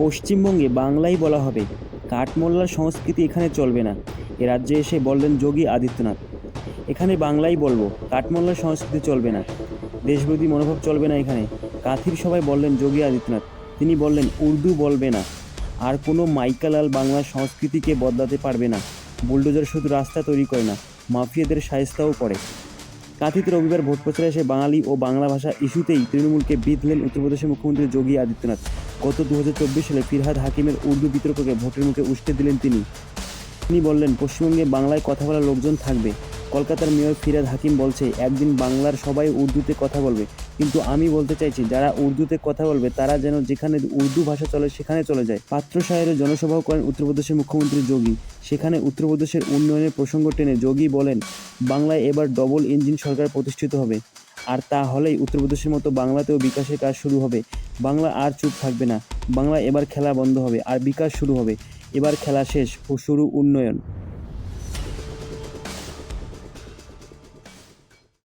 পশ্চিমবঙ্গে বাংলাই বলা হবে, কাঠমোল্লার সংস্কৃতি এখানে চলবে না। এ রাজ্যে এসে বললেন যোগী আদিত্যনাথ। এখানে বাংলাই বলবো, কাঠমোল্লার সংস্কৃতি চলবে না, দেশবিরোধী মনোভাব চলবে না এখানে। কাঁথির সবাই বললেন যোগী আদিত্যনাথ। তিনি বললেন উর্দু বলবে না, আর কোনো মাইকালাল বাংলার সংস্কৃতিকে বদলাতে পারবে না। বুলডোজার শুধু রাস্তা তৈরি করে না, মাফিয়াদের শায়েস্তাও করে। কাঁথিতে রবিবার ভোট প্রচারে এসে বাঙালি ও বাংলা ভাষা ইস্যুতেই তৃণমূলকে বিঁধলেন উত্তরপ্রদেশের মুখ্যমন্ত্রী যোগী আদিত্যনাথ। গত 2024 সালে ফিরহাদ হাকিমের উর্দু বিতর্ককে ভোটের মুখে উস্কে দিলেন তিনি বললেন, পশ্চিমবঙ্গে বাংলায় কথা বলা লোকজন থাকবে। কলকাতার মেয়র ফিরহাদ হাকিম বলছে, একদিন বাংলার সবাই উর্দুতে কথা বলবে, কিন্তু আমি বলতে চাইছি যারা উর্দুতে কথা বলবে তারা যেন যেখানে উর্দু ভাষা চলে সেখানে চলে যায়। পাত্র সাহেরে জনসভাও করেন উত্তরপ্রদেশের মুখ্যমন্ত্রী যোগী। সেখানে উত্তরপ্রদেশের উন্নয়নের প্রসঙ্গ টেনে যোগী বলেন, বাংলায় এবার ডবল ইঞ্জিন সরকার প্রতিষ্ঠিত হবে, আর তা হলেই উত্তরপ্রদেশের মতো বাংলাতেও বিকাশের কাজ শুরু হবে। বাংলা আর চুপ থাকবে না, বাংলা এবার খেলা বন্ধ হবে আর বিকাশ শুরু হবে। এবার খেলা শেষ ও শুরু উন্নয়ন।